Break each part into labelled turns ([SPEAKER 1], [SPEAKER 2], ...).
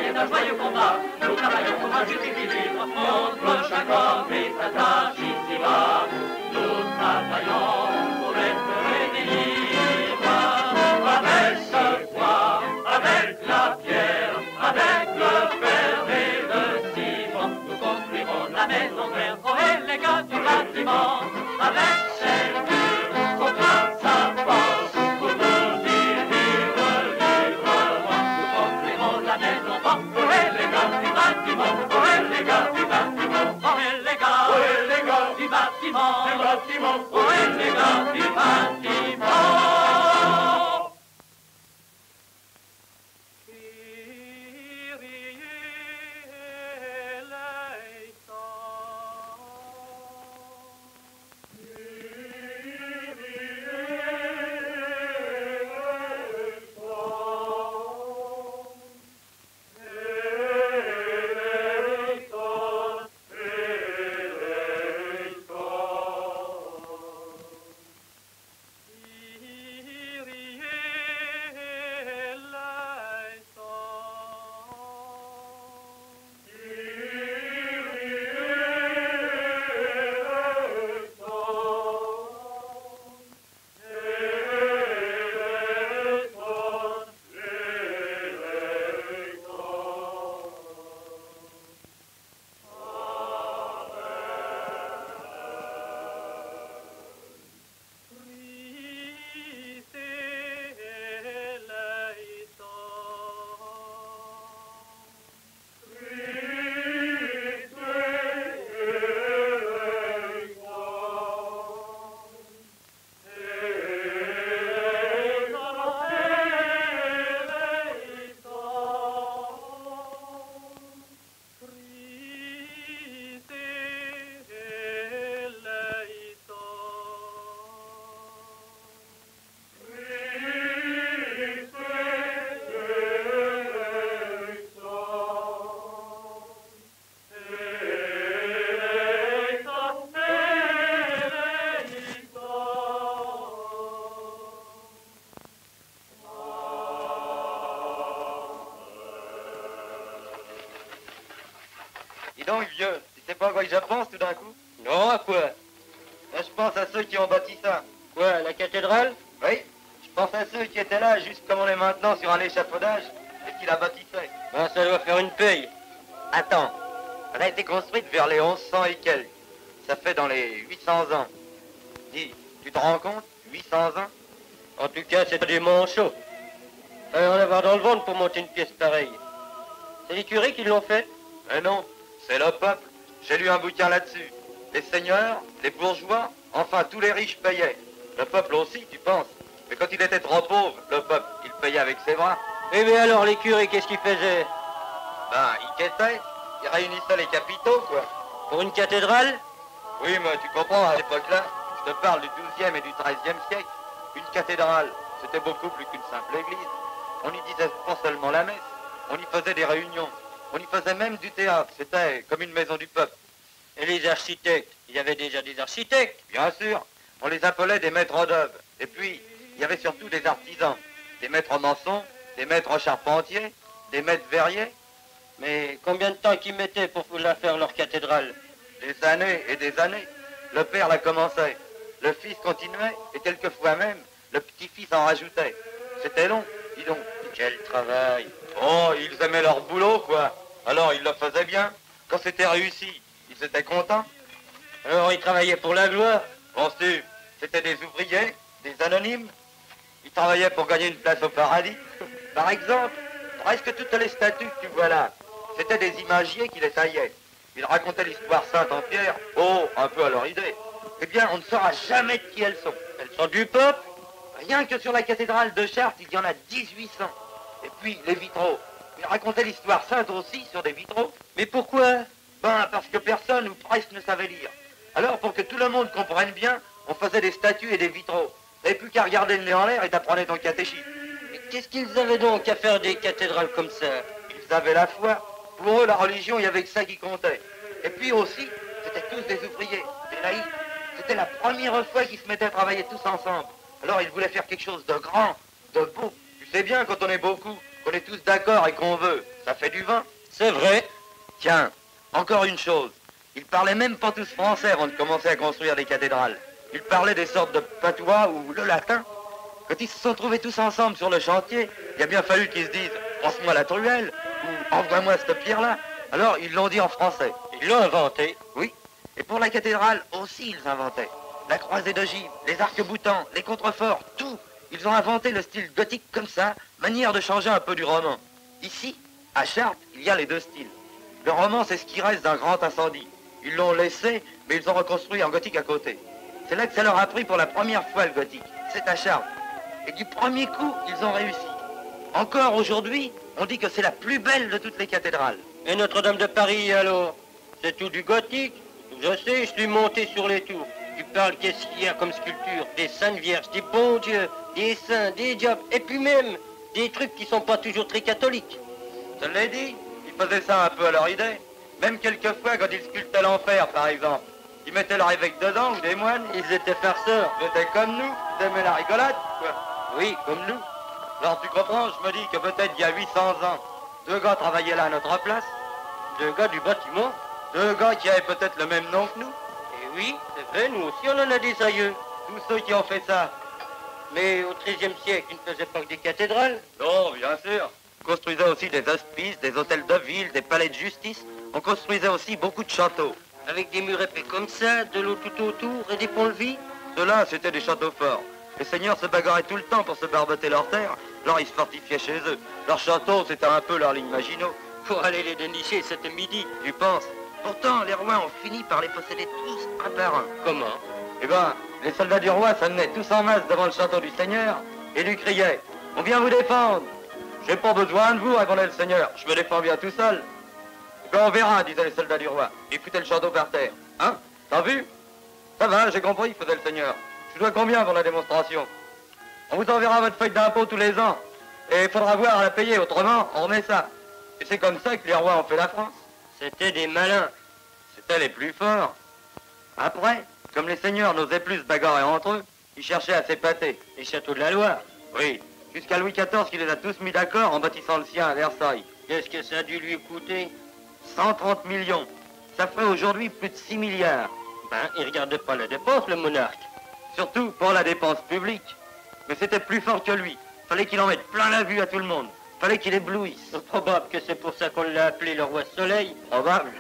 [SPEAKER 1] bataille est un joyeux combat. Nous travaillons pour un juste équilibre entre chaque homme et sa tâche ici-bas. Nous travaillons pour être des livres. Avec le bois, avec la pierre, avec le fer et le ciment, nous construirons la maison verte. Oh, et les gars du bâtiment, avec ses murs, son train, sa force, pour nous y vivre librement. Nous construirons la maison forte. Oh, et les gars du bâtiment, oh, et les gars du bâtiment, oh, et les gars du bâtiment, oh, et les gars du bâtiment.
[SPEAKER 2] Donc, vieux, tu sais pas à quoi je pense tout d'un coup?
[SPEAKER 3] Non, à quoi?
[SPEAKER 2] Là, je pense à ceux qui ont bâti ça.
[SPEAKER 3] Quoi, la cathédrale?
[SPEAKER 2] Oui, je pense à ceux qui étaient là, juste comme on est maintenant sur un échafaudage, et qui la bâtissaient.
[SPEAKER 3] Ben, ça doit faire une paye.
[SPEAKER 2] Attends, elle a été construite vers les 1100 et quelques. Ça fait dans les 800 ans. Dis, tu te rends compte? 800 ans?
[SPEAKER 3] En tout cas, c'est des manchots. Fallait en avoir dans le ventre pour monter une pièce pareille. C'est les curés qui l'ont fait?
[SPEAKER 2] Mais non, c'est le peuple. J'ai lu un bouquin là-dessus. Les seigneurs, les bourgeois, enfin tous les riches payaient. Le peuple aussi, tu penses. Mais quand il était trop pauvre, le peuple, il payait avec ses bras.
[SPEAKER 3] Eh bien alors, les curés, qu'est-ce qu'ils faisaient?
[SPEAKER 2] Ben, ils quêtaient. Ils réunissaient les capitaux, quoi.
[SPEAKER 3] Pour une cathédrale?
[SPEAKER 2] Oui, mais tu comprends, à l'époque-là, je te parle du XIIe et du XIIIe siècle. Une cathédrale, c'était beaucoup plus qu'une simple église. On y disait pas seulement la messe, on y faisait des réunions. On y faisait même du théâtre, c'était comme une maison du peuple.
[SPEAKER 3] Et les architectes? Il y avait déjà des architectes?
[SPEAKER 2] Bien sûr, on les appelait des maîtres d'œuvre. Et puis, il y avait surtout des artisans, des maîtres maçons, des maîtres charpentiers, des maîtres verriers.
[SPEAKER 3] Mais combien de temps qu'ils mettaient pour la faire, leur cathédrale?
[SPEAKER 2] Des années et des années. Le père la commençait, le fils continuait, et quelquefois même, le petit-fils en rajoutait. C'était long, dis donc.
[SPEAKER 3] Quel travail!
[SPEAKER 2] Oh, ils aimaient leur boulot, quoi. Alors, ils le faisaient bien. Quand c'était réussi, ils étaient contents.
[SPEAKER 3] Alors, ils travaillaient pour la gloire?
[SPEAKER 2] Penses-tu? C'était des ouvriers, des anonymes. Ils travaillaient pour gagner une place au paradis. Par exemple, presque toutes les statues que tu vois là, c'était des imagiers qui les taillaient. Ils racontaient l'histoire sainte en pierre, oh, un peu à leur idée. Eh bien, on ne saura jamais de qui elles sont.
[SPEAKER 3] Elles sont du peuple?
[SPEAKER 2] Rien que sur la cathédrale de Chartres, il y en a 1800. Et puis, les vitraux. Ils racontaient l'histoire sainte aussi sur des vitraux.
[SPEAKER 3] Mais pourquoi?
[SPEAKER 2] Ben, parce que personne ou presque ne savait lire. Alors, pour que tout le monde comprenne bien, on faisait des statues et des vitraux. T'avais plus qu'à regarder le nez en l'air et t'apprenais ton catéchisme.
[SPEAKER 3] Mais qu'est-ce qu'ils avaient donc à faire des cathédrales comme ça?
[SPEAKER 2] Ils avaient la foi. Pour eux, la religion, il n'y avait que ça qui comptait. Et puis aussi, c'était tous des ouvriers, des laïcs. C'était la première fois qu'ils se mettaient à travailler tous ensemble. Alors, ils voulaient faire quelque chose de grand, de beau. Tu sais bien, quand on est beaucoup, qu'on est tous d'accord et qu'on veut, Ça fait du vin.
[SPEAKER 3] C'est vrai.
[SPEAKER 2] Tiens, encore une chose. Ils parlaient même pas tous français avant de commencer à construire des cathédrales. Ils parlaient des sortes de patois ou le latin. Quand ils se sont trouvés tous ensemble sur le chantier, il a bien fallu qu'ils se disent « Passe-moi la truelle » ou « Envoie-moi cette pierre-là ». Alors, ils l'ont dit en français.
[SPEAKER 3] Ils l'ont inventé.
[SPEAKER 2] Oui. Et pour la cathédrale aussi, ils inventaient. La croisée d'ogive, les arcs-boutants, les contreforts, tout. Ils ont inventé le style gothique comme ça, manière de changer un peu du roman. Ici, à Chartres, il y a les deux styles. Le roman, c'est ce qui reste d'un grand incendie. Ils l'ont laissé, mais ils ont reconstruit en gothique à côté. C'est là que ça leur a pris pour la première fois le gothique. C'est à Chartres. Et du premier coup, ils ont réussi. Encore aujourd'hui, on dit que c'est la plus belle de toutes les cathédrales.
[SPEAKER 3] Et Notre-Dame de Paris, alors? C'est tout du gothique? Je sais, je suis monté sur les tours. Tu parles, qu'est-ce qu'il y a comme sculpture? Des saintes vierges, des bons dieux, des saints, des diables, et puis même des trucs qui sont pas toujours très catholiques.
[SPEAKER 2] Je l'ai dit, ils faisaient ça un peu à leur idée. Même quelquefois, quand ils sculptaient l'enfer, par exemple, ils mettaient leur évêque dedans ou des moines.
[SPEAKER 3] Ils étaient farceurs.
[SPEAKER 2] Ils étaient comme nous, ils aimaient la rigolade, quoi.
[SPEAKER 3] Oui, comme nous.
[SPEAKER 2] Alors tu comprends, je me dis que peut-être il y a 800 ans, deux gars travaillaient là à notre place,
[SPEAKER 3] Deux gars du bâtiment.
[SPEAKER 2] deux gars qui avaient peut-être le même nom que nous,
[SPEAKER 3] Et oui, c'est vrai, nous aussi on en a des aïeux.
[SPEAKER 2] tous ceux qui ont fait ça.
[SPEAKER 3] Mais au XIIIe siècle, ils ne faisaient pas que des cathédrales.
[SPEAKER 2] Non, bien sûr. On construisait aussi des hospices, des hôtels de ville, des palais de justice. On construisait aussi beaucoup de châteaux.
[SPEAKER 3] Avec des murs épais comme ça, de l'eau tout autour et des ponts-levis.
[SPEAKER 2] Ceux-là, c'était des châteaux forts. Les seigneurs se bagarraient tout le temps pour se barboter leurs terres, alors ils se fortifiaient chez eux. Leur château, c'était un peu leur ligne Maginot.
[SPEAKER 3] Pour aller les dénicher, c'était midi.
[SPEAKER 2] Tu penses? Pourtant, les rois ont fini par les posséder tous un par un.
[SPEAKER 3] Comment?
[SPEAKER 2] Eh ben, les soldats du roi s'amenaient tous en masse devant le château du seigneur et lui criaient « On vient vous défendre !»« J'ai pas besoin de vous, répondait le seigneur, je me défends bien tout seul. »« Ben on verra, disaient les soldats du roi, et foutaient le château par terre. Hein? T'as vu? Ça va, j'ai compris, faisait le seigneur. Je dois combien pour la démonstration? On vous enverra votre feuille d'impôt tous les ans, et il faudra voir à la payer, autrement, on remet ça. Et c'est comme ça que les rois ont fait la France.
[SPEAKER 3] C'était des malins.
[SPEAKER 2] C'était les plus forts. Après, comme les seigneurs n'osaient plus se bagarrer entre eux, ils cherchaient à s'épater.
[SPEAKER 3] Les châteaux de la Loire.
[SPEAKER 2] Oui, jusqu'à Louis XIV qui les a tous mis d'accord en bâtissant le sien à Versailles.
[SPEAKER 3] Qu'est-ce que ça a dû lui coûter?
[SPEAKER 2] 130 millions. Ça ferait aujourd'hui plus de 6 milliards.
[SPEAKER 3] Ben, il regarde pas la dépense, le monarque.
[SPEAKER 2] Surtout pour la dépense publique. Mais c'était plus fort que lui. Fallait qu'il en mette plein la vue à tout le monde. Fallait qu'il éblouisse.
[SPEAKER 3] C'est probable que c'est pour ça qu'on l'a appelé le roi Soleil.
[SPEAKER 2] Probable.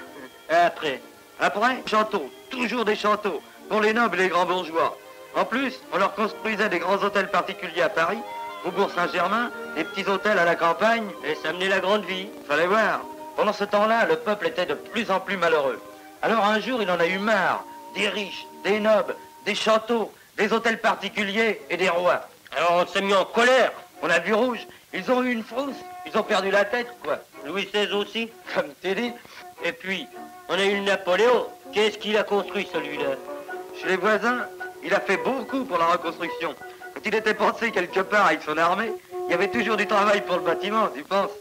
[SPEAKER 3] Et après?
[SPEAKER 2] Après, châteaux. Toujours des châteaux. Pour les nobles et les grands bourgeois. En plus, on leur construisait des grands hôtels particuliers à Paris, au Bourg-Saint-Germain, des petits hôtels à la campagne.
[SPEAKER 3] Et ça menait la grande vie.
[SPEAKER 2] Fallait voir. Pendant ce temps-là, le peuple était de plus en plus malheureux. Alors un jour, il en a eu marre. Des riches, des nobles, des châteaux, des hôtels particuliers et des rois.
[SPEAKER 3] Alors on s'est mis en colère.
[SPEAKER 2] On a vu rouge. Ils ont eu une frousse. Ils ont perdu la tête, quoi.
[SPEAKER 3] Louis XVI aussi.
[SPEAKER 2] Comme t'es dit.
[SPEAKER 3] Et puis, on a eu Napoléon. Qu'est-ce qu'il a construit, celui-là?
[SPEAKER 2] Chez les voisins, il a fait beaucoup pour la reconstruction. Quand il était passé quelque part avec son armée, il y avait toujours du travail pour le bâtiment, tu penses.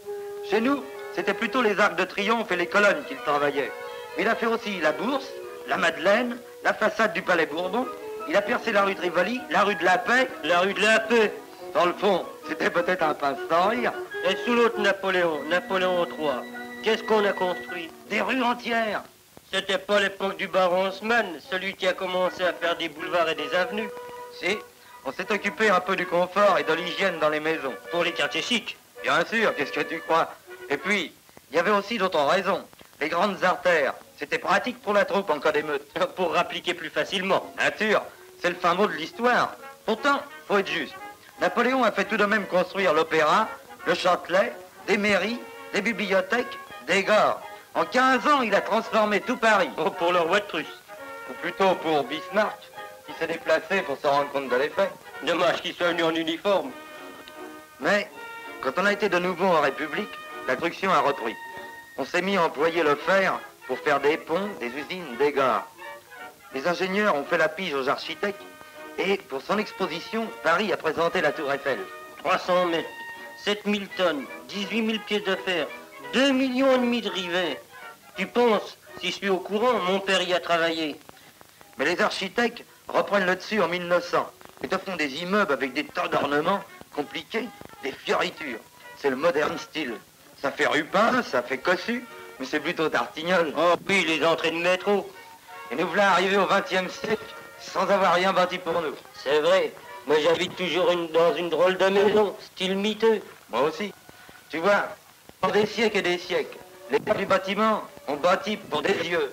[SPEAKER 2] Chez nous, c'était plutôt les arcs de triomphe et les colonnes qu'il travaillait. Il a fait aussi la Bourse, la Madeleine, la façade du Palais Bourbon. Il a percé la rue de Rivoli, la rue de la Paix.
[SPEAKER 3] La rue de la Paix.
[SPEAKER 2] Dans le fond, c'était peut-être un pince sans rire.
[SPEAKER 3] Et sous l'autre Napoléon, Napoléon III, qu'est-ce qu'on a construit?
[SPEAKER 2] Des rues entières.
[SPEAKER 3] C'était pas l'époque du baron Haussmann, celui qui a commencé à faire des boulevards et des avenues.
[SPEAKER 2] Si, on s'est occupé un peu du confort et de l'hygiène dans les maisons.
[SPEAKER 3] Pour les quartiers chics.
[SPEAKER 2] Bien sûr, qu'est-ce que tu crois? Et puis, il y avait aussi d'autres raisons. Les grandes artères, c'était pratique pour la troupe en cas d'émeute.
[SPEAKER 3] Pour rappliquer plus facilement.
[SPEAKER 2] Bien sûr, c'est le fin mot de l'histoire. Pourtant, faut être juste. Napoléon a fait tout de même construire l'opéra, le Châtelet, des mairies, des bibliothèques, des gares. En 15 ans, il a transformé tout Paris.
[SPEAKER 3] Oh, pour le roi de Prusse.
[SPEAKER 2] Ou plutôt pour Bismarck, qui s'est déplacé pour se rendre compte de l'effet.
[SPEAKER 3] Dommage qu'il soit venu en uniforme.
[SPEAKER 2] Mais, quand on a été de nouveau en République, la construction a repris. On s'est mis à employer le fer pour faire des ponts, des usines, des gares. Les ingénieurs ont fait la pige aux architectes et, pour son exposition, Paris a présenté la Tour Eiffel.
[SPEAKER 3] 300 mètres, 7000 tonnes, 18 000 pieds de fer, 2,5 millions de rivets. Tu penses, si je suis au courant, mon père y a travaillé.
[SPEAKER 2] Mais les architectes reprennent le dessus en 1900 et te font des immeubles avec des tas d'ornements compliqués, des fioritures. C'est le modern style. Ça fait Rupin, ça fait Cossu, mais c'est plutôt Tartignol.
[SPEAKER 3] Oh, puis les entrées de métro.
[SPEAKER 2] Et nous voilà arrivés au XXe siècle sans avoir rien bâti pour nous.
[SPEAKER 3] C'est vrai. Moi, j'habite toujours dans une drôle de maison, style miteux.
[SPEAKER 2] Moi aussi. Tu vois, pour des siècles et des siècles, les gars du bâtiment ont bâti pour des dieux,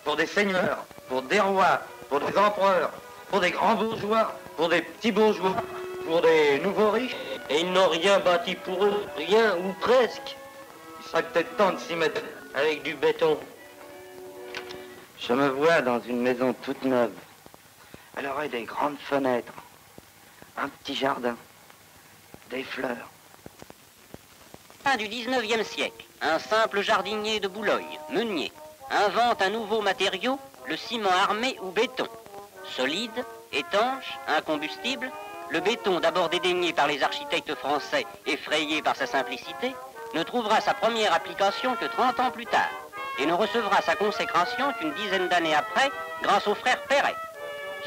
[SPEAKER 2] pour des seigneurs, pour des rois, pour des empereurs, pour des grands bourgeois, pour des petits bourgeois, pour des nouveaux riches.
[SPEAKER 3] Et ils n'ont rien bâti pour eux, rien ou presque.
[SPEAKER 2] Il serait peut-être temps de s'y mettre.
[SPEAKER 3] Avec du béton.
[SPEAKER 2] Je me vois dans une maison toute neuve. Elle aurait des grandes fenêtres, un petit jardin, des fleurs.
[SPEAKER 4] Fin du 19e siècle, un simple jardinier de Boulogne, meunier, invente un nouveau matériau, le ciment armé ou béton. Solide, étanche, incombustible, le béton d'abord dédaigné par les architectes français, effrayés par sa simplicité, ne trouvera sa première application que 30 ans plus tard et ne recevra sa consécration qu'une dizaine d'années après grâce aux frères Perret.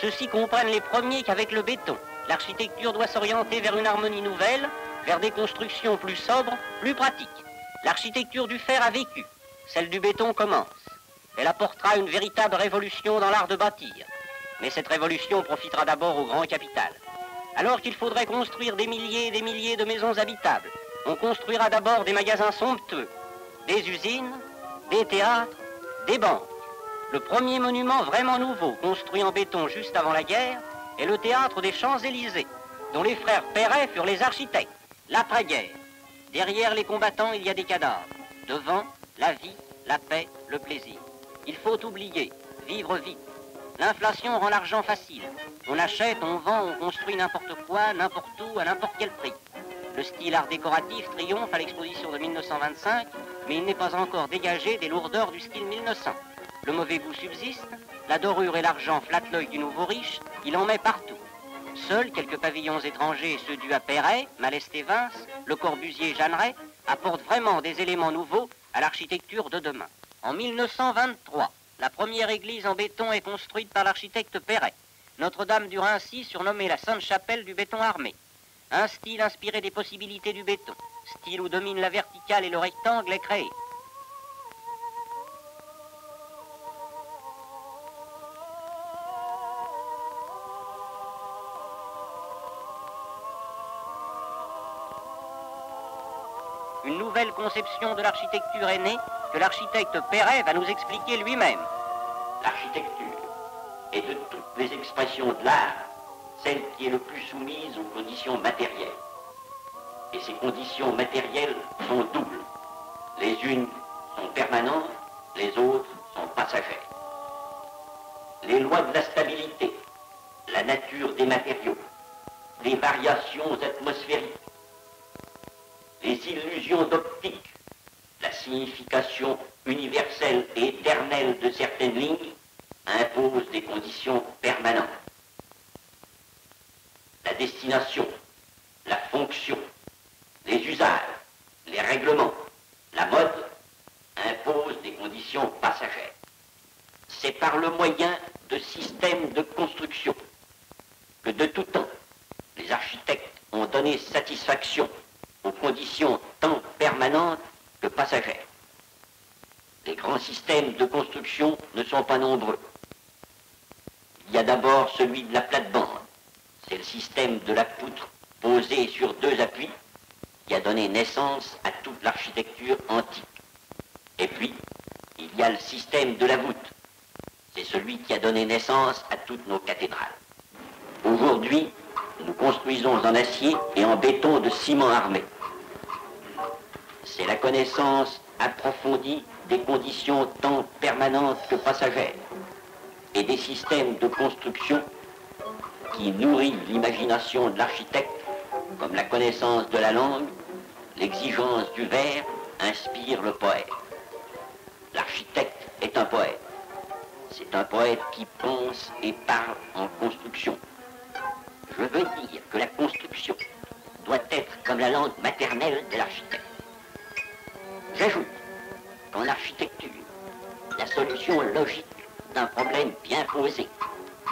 [SPEAKER 4] Ceux-ci comprennent les premiers qu'avec le béton, l'architecture doit s'orienter vers une harmonie nouvelle, vers des constructions plus sobres, plus pratiques. L'architecture du fer a vécu, celle du béton commence. Elle apportera une véritable révolution dans l'art de bâtir. Mais cette révolution profitera d'abord au grand capital. Alors qu'il faudrait construire des milliers et des milliers de maisons habitables, on construira d'abord des magasins somptueux, des usines, des théâtres, des banques. Le premier monument vraiment nouveau, construit en béton juste avant la guerre, est le théâtre des Champs-Élysées, dont les frères Perret furent les architectes. L'après-guerre. Derrière les combattants, il y a des cadavres. Devant, la vie, la paix, le plaisir. Il faut oublier, vivre vite. L'inflation rend l'argent facile. On achète, on vend, on construit n'importe quoi, n'importe où, à n'importe quel prix. Le style art décoratif triomphe à l'exposition de 1925, mais il n'est pas encore dégagé des lourdeurs du style 1900. Le mauvais goût subsiste, la dorure et l'argent flattent l'œil du nouveau riche, il en met partout. Seuls quelques pavillons étrangers, ceux du à Perret, Malestévins, Le Corbusier, Jeanneret, apportent vraiment des éléments nouveaux à l'architecture de demain. En 1923, la première église en béton est construite par l'architecte Perret. Notre-Dame du Raincy, surnommée la Sainte-Chapelle du béton armé. Un style inspiré des possibilités du béton, style où domine la verticale et le rectangle est créé. Une nouvelle conception de l'architecture est née que l'architecte Perret va nous expliquer lui-même.
[SPEAKER 5] L'architecture est de toutes les expressions de l'art celle qui est le plus soumise aux conditions matérielles. Et ces conditions matérielles sont doubles. Les unes sont permanentes, les autres sont passagères. Les lois de la stabilité, la nature des matériaux, les variations atmosphériques, les illusions d'optique, la signification universelle et éternelle de certaines lignes imposent des conditions permanentes. La destination, la fonction, les usages, les règlements, la mode imposent des conditions passagères. C'est par le moyen de systèmes de construction que de tout temps, les architectes ont donné satisfaction aux conditions tant permanentes que passagères. Les grands systèmes de construction ne sont pas nombreux. Il y a d'abord celui de la plate-bande. C'est le système de la poutre posée sur deux appuis qui a donné naissance à toute l'architecture antique. Et puis, il y a le système de la voûte. C'est celui qui a donné naissance à toutes nos cathédrales. Aujourd'hui, nous construisons en acier et en béton de ciment armé. C'est la connaissance approfondie des conditions tant permanentes que passagères et des systèmes de construction qui nourrit l'imagination de l'architecte, comme la connaissance de la langue, l'exigence du vers inspire le poète. L'architecte est un poète. C'est un poète qui pense et parle en construction. Je veux dire que la construction doit être comme la langue maternelle de l'architecte. J'ajoute qu'en architecture, la solution logique d'un problème bien posé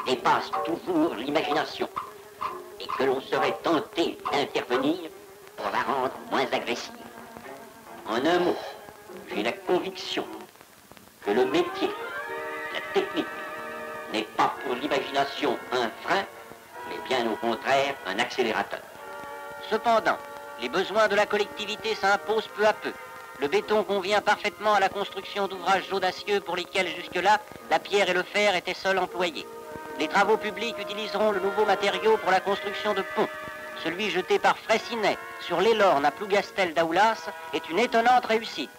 [SPEAKER 5] dépasse toujours l'imagination et que l'on serait tenté d'intervenir pour la rendre moins agressive. En un mot, j'ai la conviction que le métier, la technique, n'est pas pour l'imagination un frein, mais bien au contraire un accélérateur.
[SPEAKER 4] Cependant, les besoins de la collectivité s'imposent peu à peu. Le béton convient parfaitement à la construction d'ouvrages audacieux pour lesquels jusque-là, la pierre et le fer étaient seuls employés. Les travaux publics utiliseront le nouveau matériau pour la construction de ponts. Celui jeté par Fraissinet sur l'Élorne à Plougastel d'Aoulas est une étonnante réussite.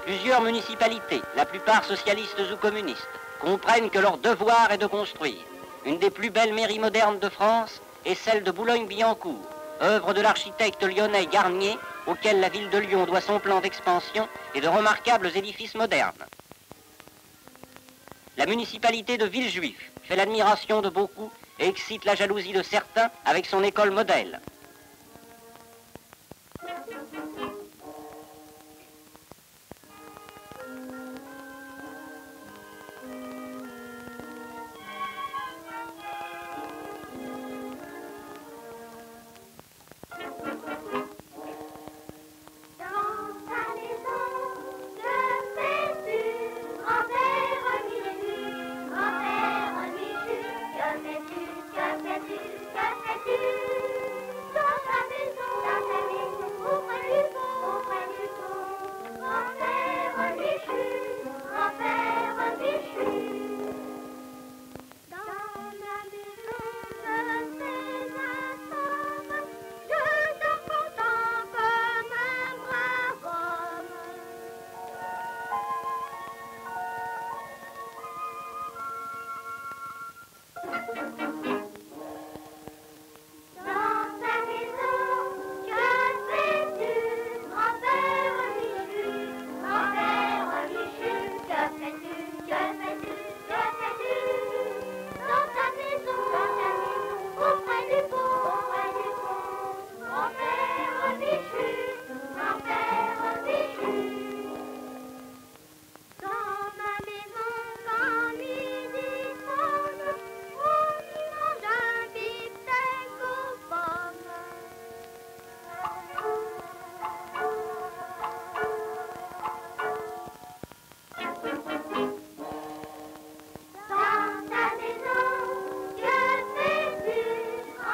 [SPEAKER 4] Plusieurs municipalités, la plupart socialistes ou communistes, comprennent que leur devoir est de construire. Une des plus belles mairies modernes de France est celle de Boulogne-Billancourt, œuvre de l'architecte lyonnais Garnier, auquel la ville de Lyon doit son plan d'expansion et de remarquables édifices modernes. La municipalité de Villejuif fait l'admiration de beaucoup et excite la jalousie de certains avec son école modèle.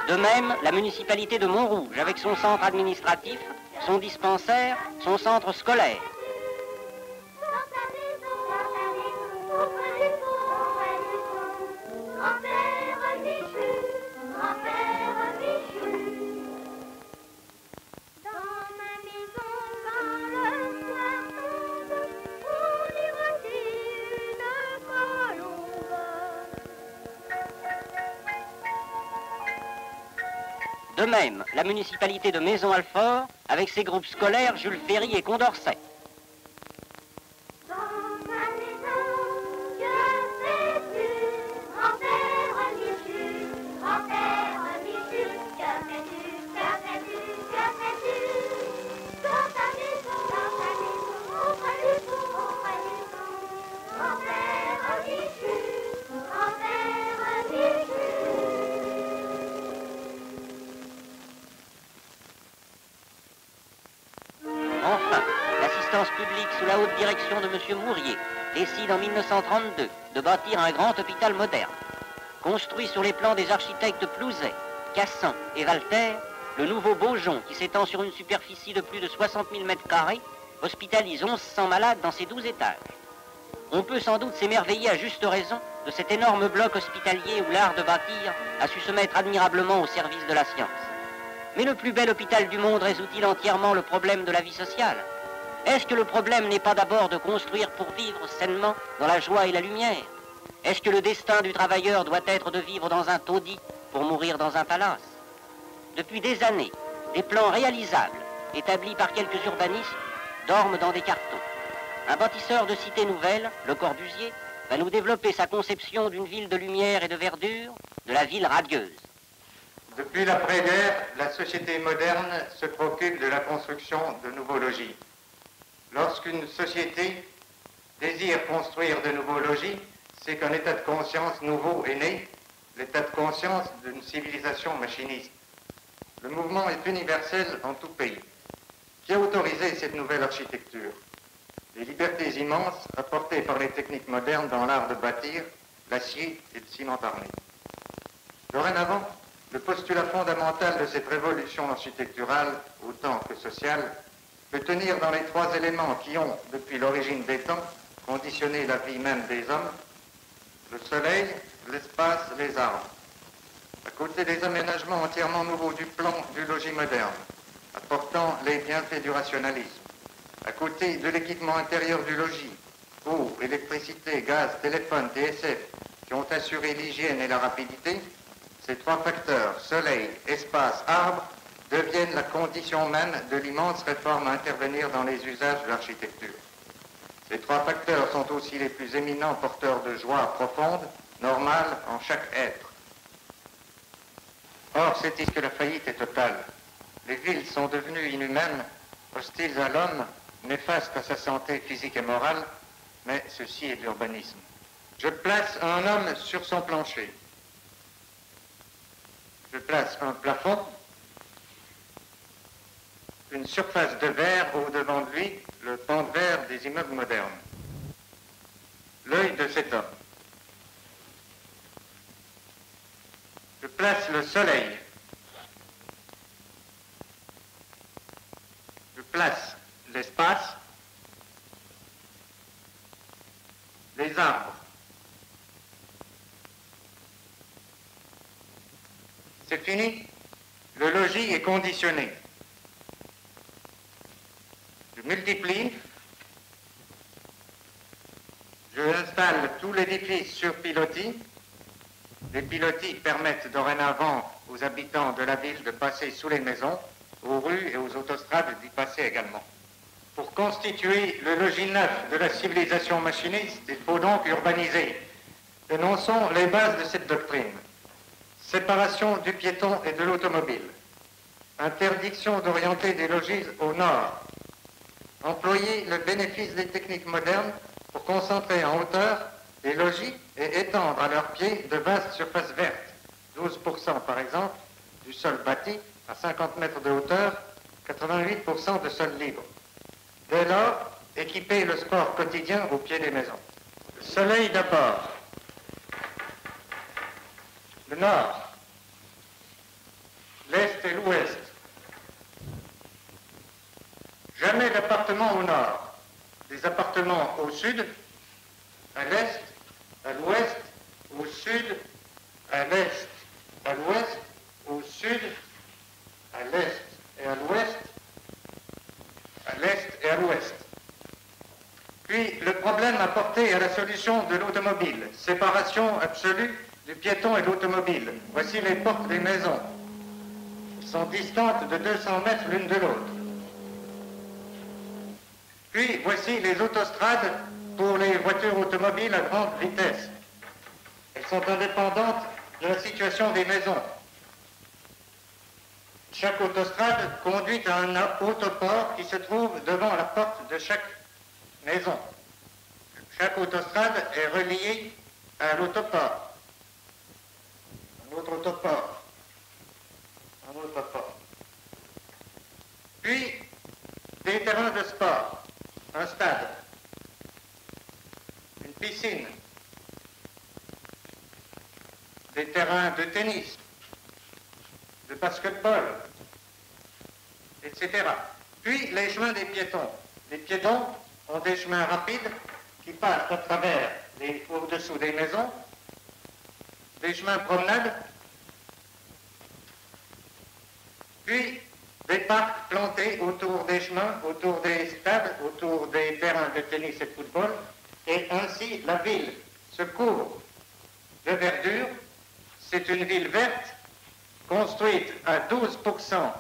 [SPEAKER 4] De même, la municipalité de Montrouge, avec son centre administratif, son dispensaire, son centre scolaire. De même, la municipalité de Maison-Alfort, avec ses groupes scolaires Jules Ferry et Condorcet. Enfin, l'assistance publique sous la haute direction de M. Mourier décide en 1932 de bâtir un grand hôpital moderne. Construit sur les plans des architectes Plouzet, Cassan et Walter, le nouveau Beaujon, qui s'étend sur une superficie de plus de 60 000 m², hospitalise 1100 malades dans ses 12 étages. On peut sans doute s'émerveiller à juste raison de cet énorme bloc hospitalier où l'art de bâtir a su se mettre admirablement au service de la science. Mais le plus bel hôpital du monde résout-il entièrement le problème de la vie sociale? Est-ce que le problème n'est pas d'abord de construire pour vivre sainement dans la joie et la lumière? Est-ce que le destin du travailleur doit être de vivre dans un taudis pour mourir dans un palace? Depuis des années, des plans réalisables, établis par quelques urbanistes, dorment dans des cartons. Un bâtisseur de cité nouvelle, Le Corbusier, va nous développer sa conception d'une ville de lumière et de verdure, de la ville radieuse.
[SPEAKER 6] Depuis l'après-guerre, la société moderne se préoccupe de la construction de nouveaux logis. Lorsqu'une société désire construire de nouveaux logis, c'est qu'un état de conscience nouveau est né, l'état de conscience d'une civilisation machiniste. Le mouvement est universel en tout pays. Qui a autorisé cette nouvelle architecture? Les libertés immenses apportées par les techniques modernes dans l'art de bâtir, l'acier et le ciment armé. Dorénavant, le postulat fondamental de cette révolution architecturale, autant que sociale, peut tenir dans les trois éléments qui ont, depuis l'origine des temps, conditionné la vie même des hommes: le soleil, l'espace, les arbres. À côté des aménagements entièrement nouveaux du plan du logis moderne, apportant les bienfaits du rationalisme, à côté de l'équipement intérieur du logis, eau, électricité, gaz, téléphone, TSF, qui ont assuré l'hygiène et la rapidité, ces trois facteurs, soleil, espace, arbre, deviennent la condition même de l'immense réforme à intervenir dans les usages de l'architecture. Ces trois facteurs sont aussi les plus éminents porteurs de joie profonde, normale en chaque être. Or, c'est ici que la faillite est totale. Les villes sont devenues inhumaines, hostiles à l'homme, néfastes à sa santé physique et morale, mais ceci est de l'urbanisme. Je place un homme sur son plancher. Je place un plafond, une surface de verre au-devant de lui, le pan de verre des immeubles modernes. L'œil de cet homme. Je place le soleil. Je place l'espace, les arbres. C'est fini. Le logis est conditionné. Je multiplie. Je installe tout l'édifice sur pilotis. Les pilotis permettent dorénavant aux habitants de la ville de passer sous les maisons, aux rues et aux autostrades d'y passer également. Pour constituer le logis neuf de la civilisation machiniste, il faut donc urbaniser. Énonçons les bases de cette doctrine. Séparation du piéton et de l'automobile. Interdiction d'orienter des logis au nord. Employer le bénéfice des techniques modernes pour concentrer en hauteur les logis et étendre à leurs pieds de vastes surfaces vertes, 12% par exemple du sol bâti à 50 mètres de hauteur, 88% de sol libre. Dès lors, équiper le sport quotidien au pied des maisons. Le soleil d'abord. Le nord, l'est et l'ouest. Jamais d'appartements au nord. Des appartements au sud, à l'est, à l'ouest, au sud, à l'est, à l'ouest, au sud, à l'est et à l'ouest, à l'est et à l'ouest. Puis le problème apporté à la solution de l'automobile, séparation absolue du piéton et de l'automobile. Voici les portes des maisons. Elles sont distantes de 200 mètres l'une de l'autre. Puis voici les autostrades pour les voitures automobiles à grande vitesse. Elles sont indépendantes de la situation des maisons. Chaque autostrade conduit à un autoport qui se trouve devant la porte de chaque maison. Chaque autostrade est reliée à l'autoport. Un autre autoport. Un autre port. Puis, des terrains de sport. Un stade. Une piscine. Des terrains de tennis. De basketball. Etc. Puis, les chemins des piétons. Les piétons ont des chemins rapides qui passent à travers, au-dessous des maisons, des chemins promenades, puis des parcs plantés autour des chemins, autour des stades, autour des terrains de tennis et de football, et ainsi la ville se couvre de verdure. C'est une ville verte, construite à 12%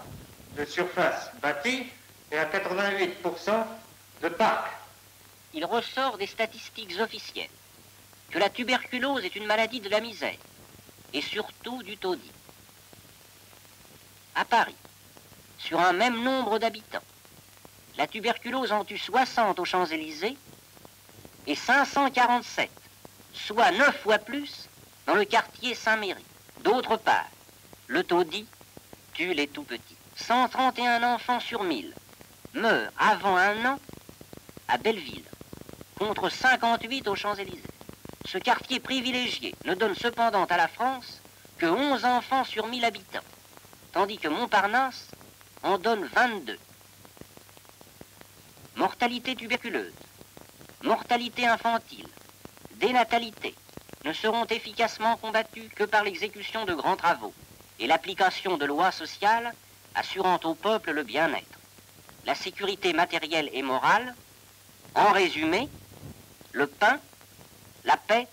[SPEAKER 6] de surface bâtie et à 88% de parcs.
[SPEAKER 4] Il ressort des statistiques officielles que la tuberculose est une maladie de la misère et surtout du taudis. À Paris, sur un même nombre d'habitants, la tuberculose en tue 60 aux Champs-Élysées et 547, soit 9 fois plus, dans le quartier Saint-Méry. D'autre part, le taudis tue les tout-petits. 131 enfants sur 1000 meurt avant un an à Belleville, contre 58 aux Champs-Élysées. Ce quartier privilégié ne donne cependant à la France que 11 enfants sur 1000 habitants, tandis que Montparnasse en donne 22. Mortalité tuberculeuse, mortalité infantile, dénatalité ne seront efficacement combattues que par l'exécution de grands travaux et l'application de lois sociales assurant au peuple le bien-être, la sécurité matérielle et morale, en résumé, le pain, la paix,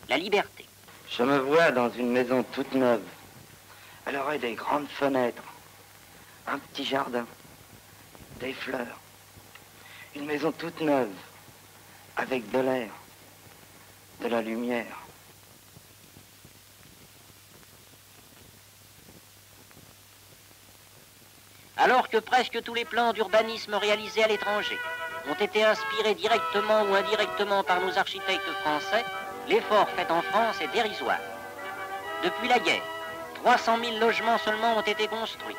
[SPEAKER 4] la liberté.
[SPEAKER 2] Je me vois dans une maison toute neuve. Elle aurait des grandes fenêtres, un petit jardin, des fleurs. Une maison toute neuve, avec de l'air, de la lumière.
[SPEAKER 4] Alors que presque tous les plans d'urbanisme réalisés à l'étranger ont été inspirés directement ou indirectement par nos architectes français, l'effort fait en France est dérisoire. Depuis la guerre, 300 000 logements seulement ont été construits.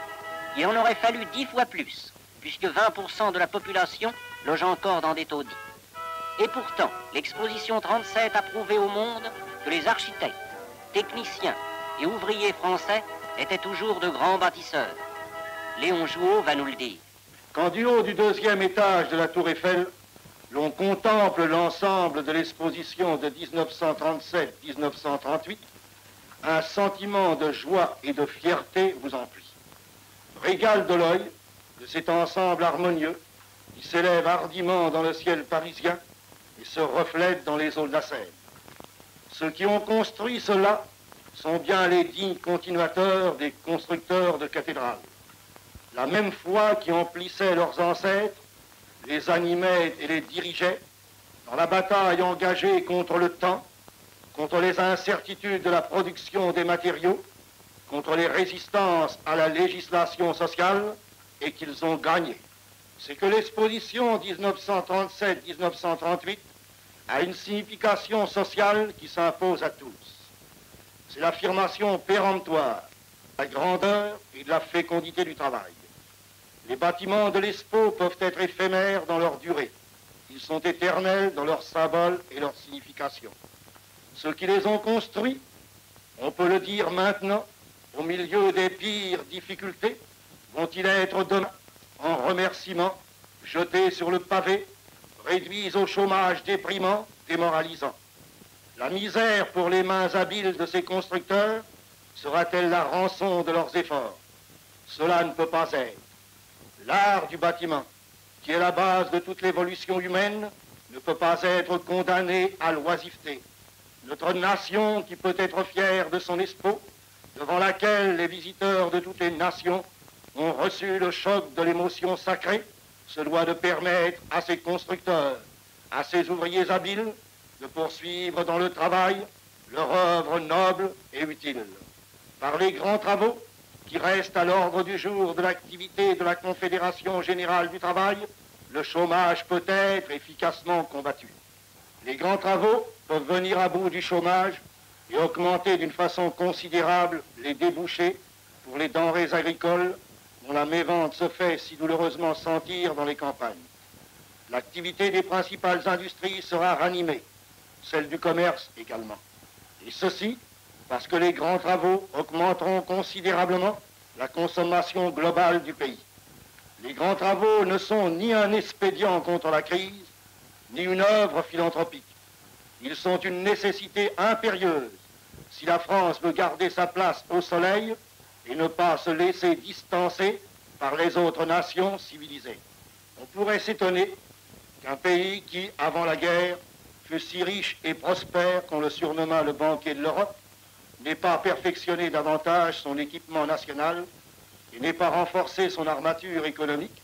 [SPEAKER 4] Il en aurait fallu 10 fois plus, puisque 20% de la population loge encore dans des taudis. Et pourtant, l'exposition 37 a prouvé au monde que les architectes, techniciens et ouvriers français étaient toujours de grands bâtisseurs. Léon Jouot va nous le dire.
[SPEAKER 7] Quand du haut du 2e étage de la Tour Eiffel, l'on contemple l'ensemble de l'exposition de 1937-1938, un sentiment de joie et de fierté vous emplit. Régal de l'œil de cet ensemble harmonieux qui s'élève hardiment dans le ciel parisien et se reflète dans les eaux de la Seine. Ceux qui ont construit cela sont bien les dignes continuateurs des constructeurs de cathédrales. La même foi qui emplissait leurs ancêtres, les animait et les dirigeait dans la bataille engagée contre le temps, contre les incertitudes de la production des matériaux, contre les résistances à la législation sociale, et qu'ils ont gagné. C'est que l'exposition 1937-1938 a une signification sociale qui s'impose à tous. C'est l'affirmation péremptoire de la grandeur et de la fécondité du travail. Les bâtiments de l'Expo peuvent être éphémères dans leur durée. Ils sont éternels dans leur symbole et leur signification. Ceux qui les ont construits, on peut le dire maintenant, au milieu des pires difficultés, vont-ils être demain, en remerciement, jetés sur le pavé, réduits au chômage déprimant, démoralisant. La misère pour les mains habiles de ces constructeurs sera-t-elle la rançon de leurs efforts? Cela ne peut pas être. L'art du bâtiment, qui est la base de toute l'évolution humaine, ne peut pas être condamné à l'oisiveté. Notre nation, qui peut être fière de son Expo, devant laquelle les visiteurs de toutes les nations ont reçu le choc de l'émotion sacrée, se doit de permettre à ses constructeurs, à ses ouvriers habiles, de poursuivre dans le travail leur œuvre noble et utile. Par les grands travaux qui restent à l'ordre du jour de l'activité de la Confédération générale du travail, le chômage peut être efficacement combattu. Les grands travaux peuvent venir à bout du chômage et augmenter d'une façon considérable les débouchés pour les denrées agricoles dont la mévente se fait si douloureusement sentir dans les campagnes. L'activité des principales industries sera ranimée, celle du commerce également. Et ceci parce que les grands travaux augmenteront considérablement la consommation globale du pays. Les grands travaux ne sont ni un expédient contre la crise, ni une œuvre philanthropique. Ils sont une nécessité impérieuse si la France veut garder sa place au soleil et ne pas se laisser distancer par les autres nations civilisées. On pourrait s'étonner qu'un pays qui, avant la guerre, fut si riche et prospère qu'on le surnomma le banquier de l'Europe, n'ait pas perfectionné davantage son équipement national et n'ait pas renforcé son armature économique,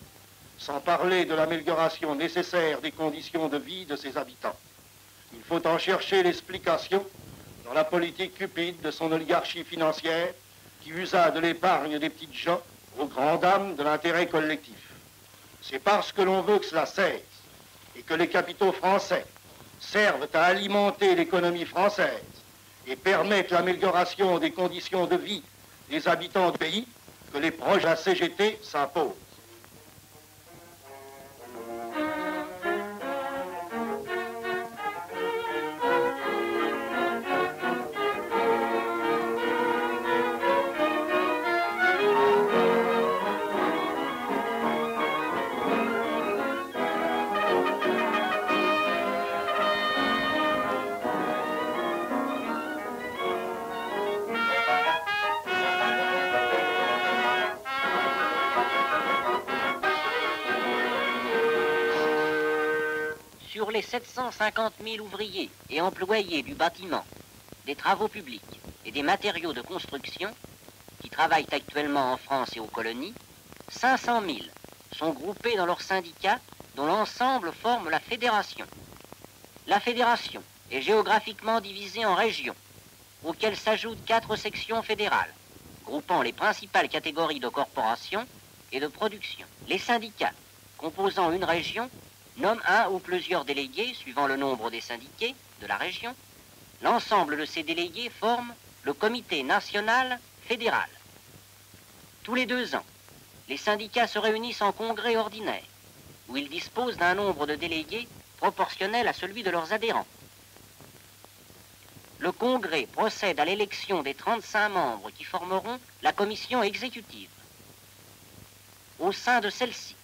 [SPEAKER 7] sans parler de l'amélioration nécessaire des conditions de vie de ses habitants. Il faut en chercher l'explication dans la politique cupide de son oligarchie financière qui usa de l'épargne des petites gens aux grandes dames de l'intérêt collectif. C'est parce que l'on veut que cela cesse et que les capitaux français servent à alimenter l'économie française et permettent l'amélioration des conditions de vie des habitants du pays que les projets à CGT s'imposent.
[SPEAKER 4] sur les 750 000 ouvriers et employés du bâtiment, des travaux publics et des matériaux de construction qui travaillent actuellement en France et aux colonies, 500 000 sont groupés dans leurs syndicats dont l'ensemble forme la fédération. La fédération est géographiquement divisée en régions, auxquelles s'ajoutent 4 sections fédérales, groupant les principales catégories de corporations et de production. Les syndicats composant une région nomment un ou plusieurs délégués suivant le nombre des syndiqués de la région. L'ensemble de ces délégués forme le comité national fédéral. Tous les 2 ans, les syndicats se réunissent en congrès ordinaire, où ils disposent d'un nombre de délégués proportionnel à celui de leurs adhérents. Le congrès procède à l'élection des 35 membres qui formeront la commission exécutive. Au sein de celle-ci,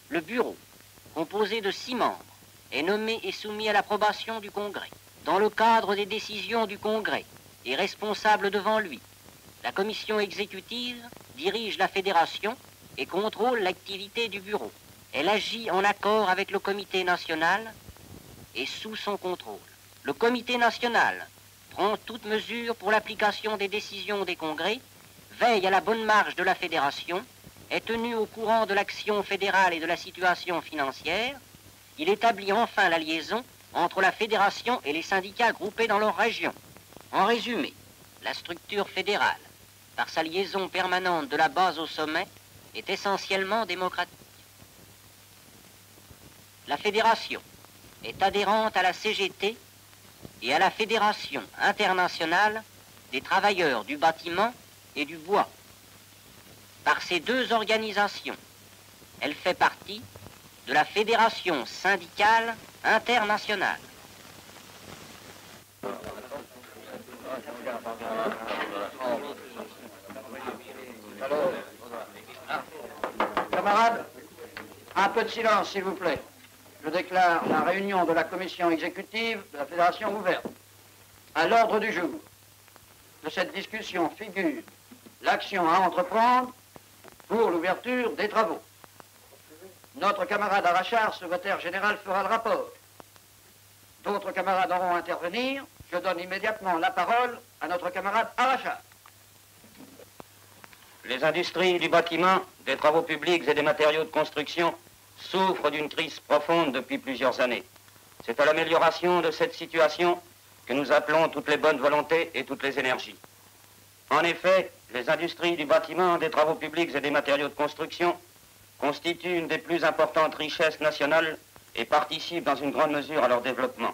[SPEAKER 4] le bureau, composé de 6 membres, est nommé et soumis à l'approbation du congrès. Dans le cadre des décisions du congrès et responsable devant lui, la commission exécutive dirige la fédération et contrôle l'activité du bureau. Elle agit en accord avec le comité national et sous son contrôle. Le comité national prend toute mesure pour l'application des décisions des congrès, veille à la bonne marche de la fédération, est tenu au courant de l'action fédérale et de la situation financière. Il établit enfin la liaison entre la fédération et les syndicats groupés dans leur région. En résumé, la structure fédérale, par sa liaison permanente de la base au sommet, est essentiellement démocratique. La fédération est adhérente à la CGT et à la Fédération internationale des travailleurs du bâtiment et du bois. Par ces 2 organisations, elle fait partie de la Fédération syndicale internationale.
[SPEAKER 8] Camarades, un peu de silence, s'il vous plaît. Je déclare la réunion de la commission exécutive de la Fédération ouverte. À l'ordre du jour de cette discussion figure l'action à entreprendre pour l'ouverture des travaux. Notre camarade Arachard, secrétaire général, fera le rapport. D'autres camarades auront à intervenir. Je donne immédiatement la parole à notre camarade Arachard.
[SPEAKER 3] Les industries du bâtiment, des travaux publics et des matériaux de construction souffrent d'une crise profonde depuis plusieurs années. C'est à l'amélioration de cette situation que nous appelons toutes les bonnes volontés et toutes les énergies. En effet, les industries du bâtiment, des travaux publics et des matériaux de construction constituent une des plus importantes richesses nationales et participent dans une grande mesure à leur développement.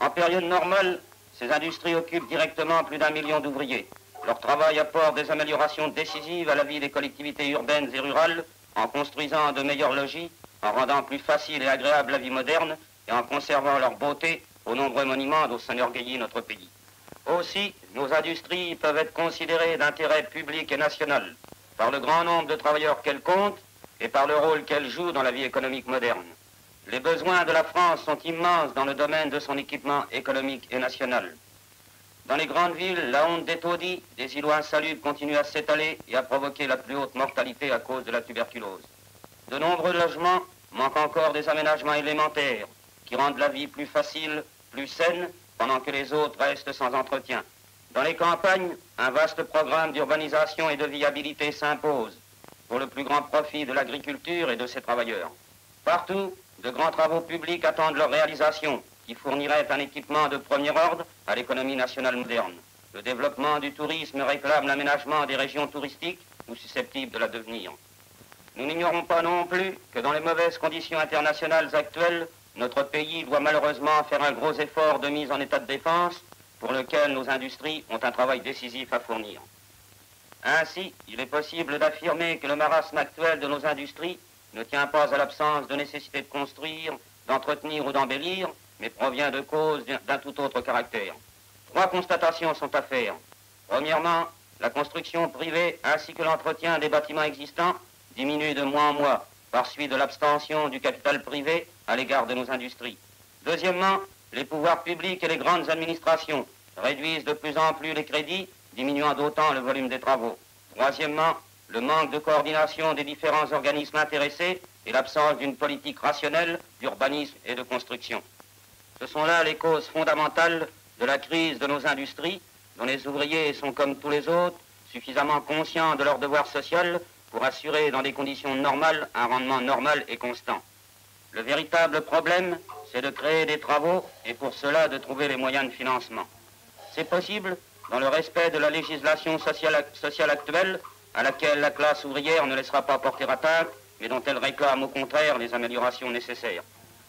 [SPEAKER 3] En période normale, ces industries occupent directement plus d'1 million d'ouvriers. Leur travail apporte des améliorations décisives à la vie des collectivités urbaines et rurales en construisant de meilleurs logis, en rendant plus facile et agréable la vie moderne et en conservant leur beauté aux nombreux monuments dont s'enorgueillit notre pays. Aussi, nos industries peuvent être considérées d'intérêt public et national par le grand nombre de travailleurs qu'elles comptent et par le rôle qu'elles jouent dans la vie économique moderne. Les besoins de la France sont immenses dans le domaine de son équipement économique et national. Dans les grandes villes, la honte des taudis, des îlots insalubres continue à s'étaler et à provoquer la plus haute mortalité à cause de la tuberculose. De nombreux logements manquent encore des aménagements élémentaires qui rendent la vie plus facile, plus saine, pendant que les autres restent sans entretien. Dans les campagnes, un vaste programme d'urbanisation et de viabilité s'impose pour le plus grand profit de l'agriculture et de ses travailleurs. Partout, de grands travaux publics attendent leur réalisation, qui fournirait un équipement de premier ordre à l'économie nationale moderne. Le développement du tourisme réclame l'aménagement des régions touristiques ou susceptibles de la devenir. Nous n'ignorons pas non plus que dans les mauvaises conditions internationales actuelles, notre pays doit malheureusement faire un gros effort de mise en état de défense pour lequel nos industries ont un travail décisif à fournir. Ainsi, il est possible d'affirmer que le marasme actuel de nos industries ne tient pas à l'absence de nécessité de construire, d'entretenir ou d'embellir, mais provient de causes d'un tout autre caractère. 3 constatations sont à faire. Premièrement, la construction privée ainsi que l'entretien des bâtiments existants diminue de mois en mois par suite de l'abstention du capital privé à l'égard de nos industries. Deuxièmement, les pouvoirs publics et les grandes administrations réduisent de plus en plus les crédits, diminuant d'autant le volume des travaux. Troisièmement, le manque de coordination des différents organismes intéressés et l'absence d'une politique rationnelle d'urbanisme et de construction.
[SPEAKER 9] Ce sont là les causes fondamentales de la crise de nos industries, dont les ouvriers sont, comme tous les autres, suffisamment conscients de leur devoir social pour assurer dans des conditions normales un rendement normal et constant. Le véritable problème, c'est de créer des travaux et pour cela de trouver les moyens de financement. C'est possible dans le respect de la législation sociale actuelle à laquelle la classe ouvrière ne laissera pas porter atteinte, mais dont elle réclame au contraire les améliorations nécessaires.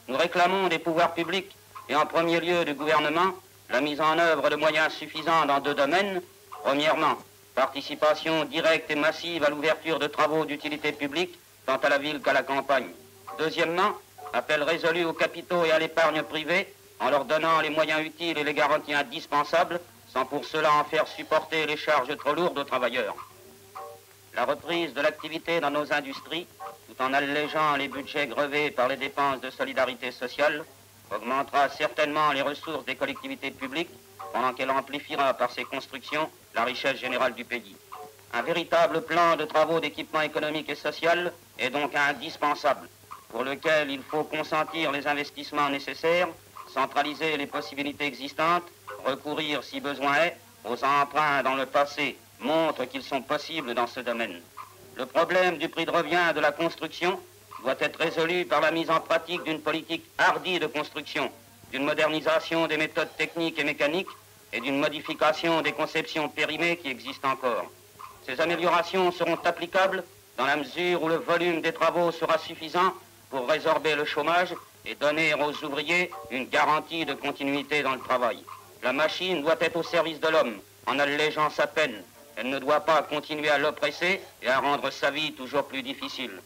[SPEAKER 9] Nous réclamons des pouvoirs publics et en premier lieu du gouvernement la mise en œuvre de moyens suffisants dans deux domaines. Premièrement, participation directe et massive à l'ouverture de travaux d'utilité publique, tant à la ville qu'à la campagne. Deuxièmement, appel résolu aux capitaux et à l'épargne privée, en leur donnant les moyens utiles et les garanties indispensables, sans pour cela en faire supporter les charges trop lourdes aux travailleurs. La reprise de l'activité dans nos industries, tout en allégeant les budgets grevés par les dépenses de solidarité sociale, augmentera certainement les ressources des collectivités publiques, pendant qu'elle amplifiera par ses constructions la richesse générale du pays. Un véritable plan de travaux d'équipement économique et social est donc indispensable, pour lequel il faut consentir les investissements nécessaires, centraliser les possibilités existantes, recourir, si besoin est, aux emprunts dans le passé montrent qu'ils sont possibles dans ce domaine. Le problème du prix de revient de la construction doit être résolu par la mise en pratique d'une politique hardie de construction, d'une modernisation des méthodes techniques et mécaniques et d'une modification des conceptions périmées qui existent encore. Ces améliorations seront applicables dans la mesure où le volume des travaux sera suffisant pour résorber le chômage et donner aux ouvriers une garantie de continuité dans le travail. La machine doit être au service de l'homme, en allégeant sa peine. Elle ne doit pas continuer à l'oppresser et à rendre sa vie toujours plus difficile.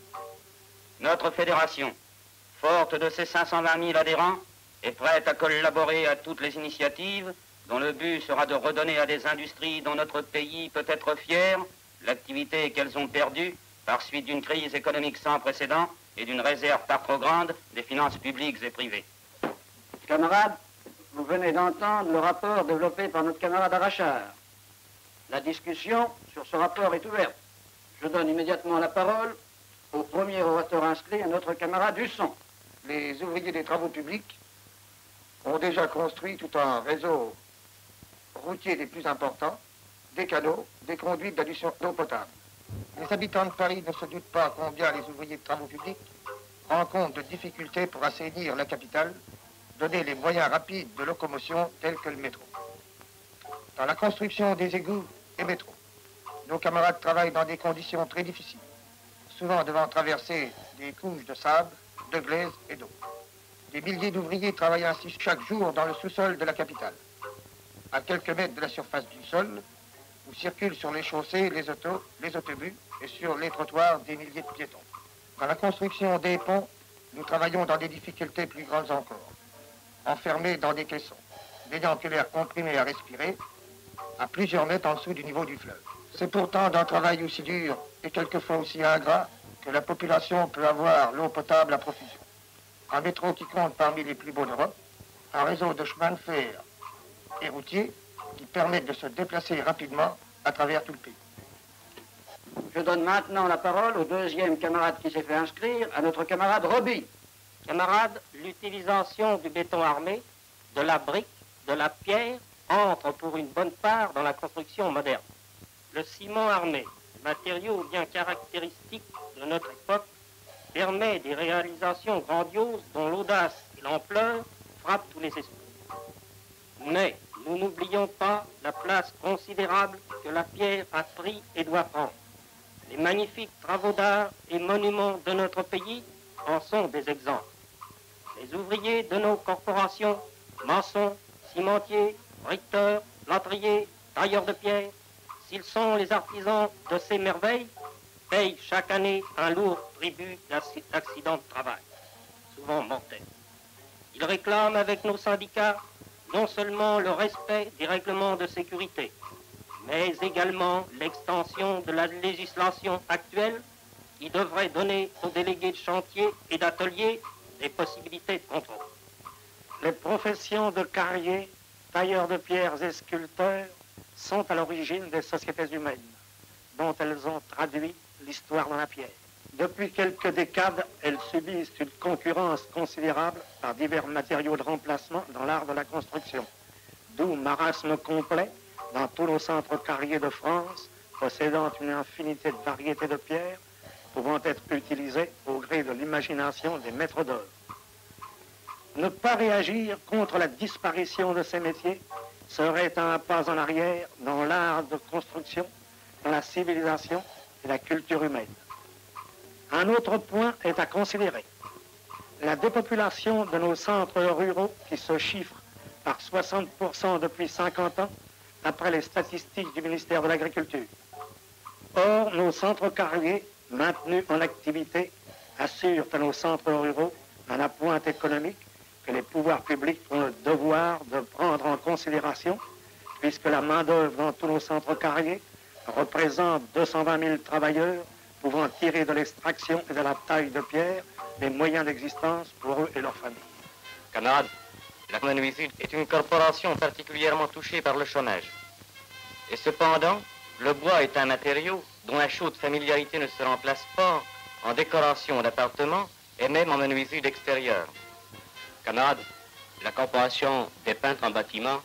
[SPEAKER 9] Notre fédération, forte de ses 520 000 adhérents, est prête à collaborer à toutes les initiatives dont le but sera de redonner à des industries dont notre pays peut être fier l'activité qu'elles ont perdue par suite d'une crise économique sans précédent et d'une réserve pas trop grande des finances publiques et privées.
[SPEAKER 8] Camarades, vous venez d'entendre le rapport développé par notre camarade Arachard. La discussion sur ce rapport est ouverte. Je donne immédiatement la parole au premier orateur inscrit, à notre camarade Husson.
[SPEAKER 7] Les ouvriers des travaux publics ont déjà construit tout un réseau routier des plus importants, des canaux, des conduites d'adduction d'eau potable. Les habitants de Paris ne se doutent pas combien les ouvriers de travaux publics rencontrent de difficultés pour assainir la capitale, donner les moyens rapides de locomotion tels que le métro. Dans la construction des égouts et métros, nos camarades travaillent dans des conditions très difficiles, souvent devant traverser des couches de sable, de glaise et d'eau. Des milliers d'ouvriers travaillent ainsi chaque jour dans le sous-sol de la capitale, à quelques mètres de la surface du sol, où circulent sur les chaussées les autos, les autobus et sur les trottoirs des milliers de piétons. Dans la construction des ponts, nous travaillons dans des difficultés plus grandes encore, enfermés dans des caissons, n'ayant que l'air comprimé à respirer, à plusieurs mètres en dessous du niveau du fleuve. C'est pourtant d'un travail aussi dur et quelquefois aussi ingrat que la population peut avoir l'eau potable à profusion. Un métro qui compte parmi les plus beaux d'Europe, un réseau de chemins de fer et routiers qui permettent de se déplacer rapidement à travers tout le pays.
[SPEAKER 8] Je donne maintenant la parole au deuxième camarade qui s'est fait inscrire, à notre camarade Roby.
[SPEAKER 3] Camarades, l'utilisation du béton armé, de la brique, de la pierre, entre pour une bonne part dans la construction moderne. Le ciment armé, matériau bien caractéristique de notre époque, permet des réalisations grandioses dont l'audace et l'ampleur frappent tous les esprits. Mais nous n'oublions pas la place considérable que la pierre a pris et doit prendre. Les magnifiques travaux d'art et monuments de notre pays en sont des exemples. Les ouvriers de nos corporations, maçons, cimentiers, briqueteurs, plâtriers, tailleurs de pierre, s'ils sont les artisans de ces merveilles, payent chaque année un lourd tribut d'accidents de travail, souvent mortels. Ils réclament avec nos syndicats non seulement le respect des règlements de sécurité, mais également l'extension de la législation actuelle qui devrait donner aux délégués de chantier et d'atelier des possibilités de contrôle.
[SPEAKER 10] Les professions de carriers, tailleurs de pierres et sculpteurs sont à l'origine des sociétés humaines, dont elles ont traduit l'histoire de la pierre. Depuis quelques décades, elles subissent une concurrence considérable par divers matériaux de remplacement dans l'art de la construction. D'où marasme complet dans tous nos centres carriers de France, possédant une infinité de variétés de pierres, pouvant être utilisées au gré de l'imagination des maîtres d'œuvre. Ne pas réagir contre la disparition de ces métiers serait un pas en arrière dans l'art de construction, dans la civilisation et la culture humaine. Un autre point est à considérer. La dépopulation de nos centres ruraux qui se chiffre par 60% depuis 50 ans, d'après les statistiques du ministère de l'Agriculture. Or, nos centres carriers, maintenus en activité, assurent à nos centres ruraux un appoint économique que les pouvoirs publics ont le devoir de prendre en considération, puisque la main-d'œuvre dans tous nos centres carriers représente 220 000 travailleurs pouvant tirer de l'extraction et de la taille de pierre les moyens d'existence pour eux et leurs familles.
[SPEAKER 9] Camarades, la menuiserie est une corporation particulièrement touchée par le chômage. Et cependant, le bois est un matériau dont la chaude familiarité ne se remplace pas en décoration d'appartements et même en menuiserie d'extérieur. Camarades, la corporation des peintres en bâtiment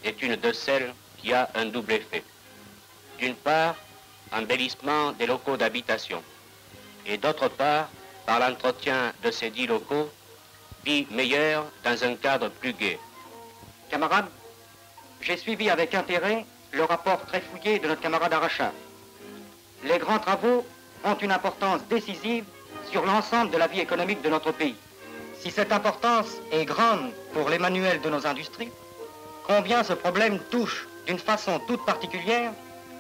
[SPEAKER 9] est une de celles qui a un double effet. D'une part, embellissement des locaux d'habitation, et d'autre part, par l'entretien de ces dits locaux, vie meilleure dans un cadre plus gai.
[SPEAKER 8] Camarades, j'ai suivi avec intérêt le rapport très fouillé de notre camarade Arachat. Les grands travaux ont une importance décisive sur l'ensemble de la vie économique de notre pays. Si cette importance est grande pour les manuels de nos industries, combien ce problème touche d'une façon toute particulière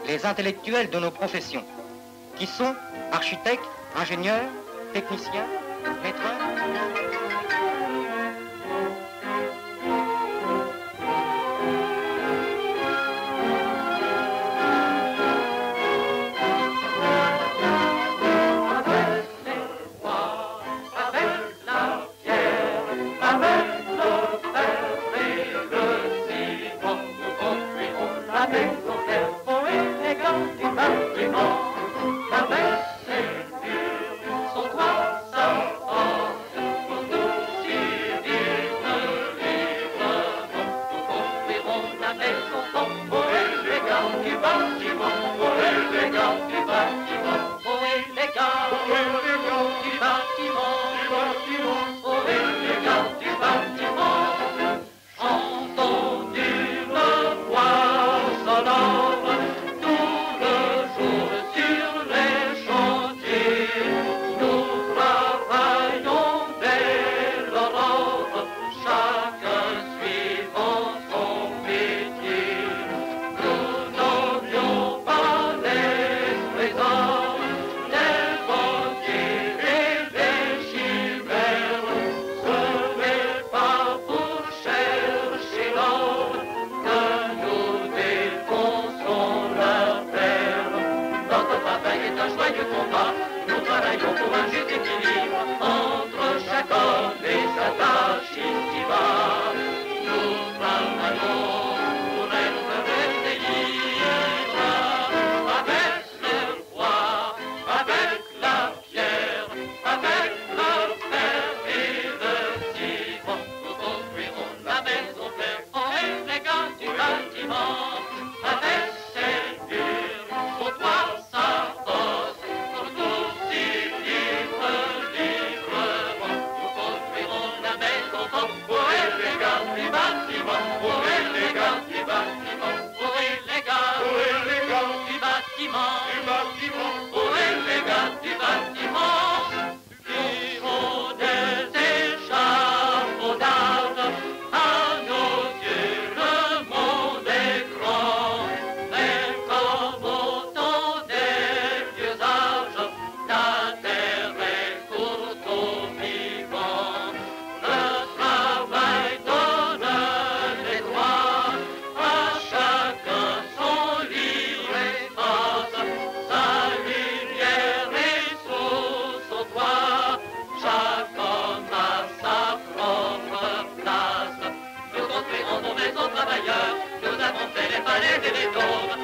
[SPEAKER 8] les intellectuels de nos professions, qui sont architectes, ingénieurs, techniciens, maîtreurs.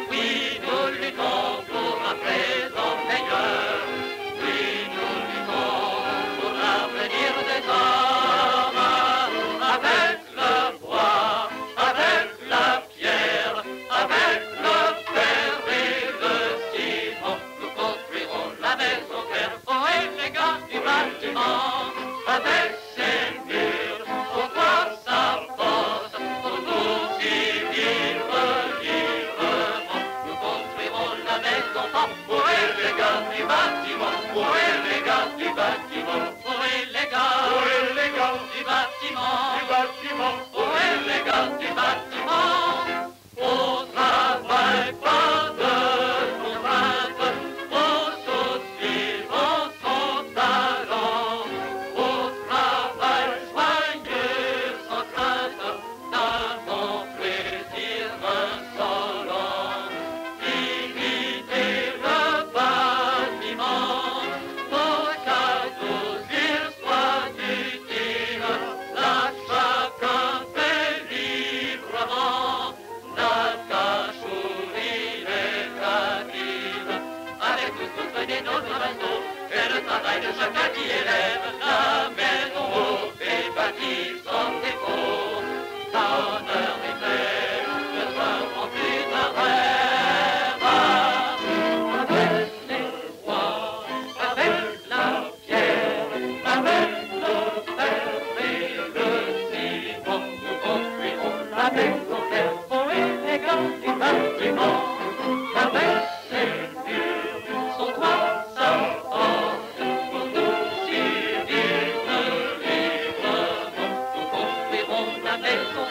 [SPEAKER 1] Oui, nous luttons pour un présent meilleur. Oui, nous bâtiment, oh élégance du bâtiment. Au travail, pas de contrainte, au suivant son talent. Au travail, joyeux, sans crainte, d'un bon plaisir insolent. Imitez le bâtiment, au cas où il soit utile, là chacun fait librement, n'a qu'à chourir les habile. Avec tous nous venez notre bateau, fait le travail de chacun qui élève la maison haute et bâtie sans défaut. L'honneur est fait, le soir rempli d'un rêve. Avec les rois, avec la pierre, avec le fer et le ciment, nous construirons la maison claire, oh élégante du bâtiment. Avec ses murs, son toit, sa porte, pour nous civils librement, nous construirons la maison.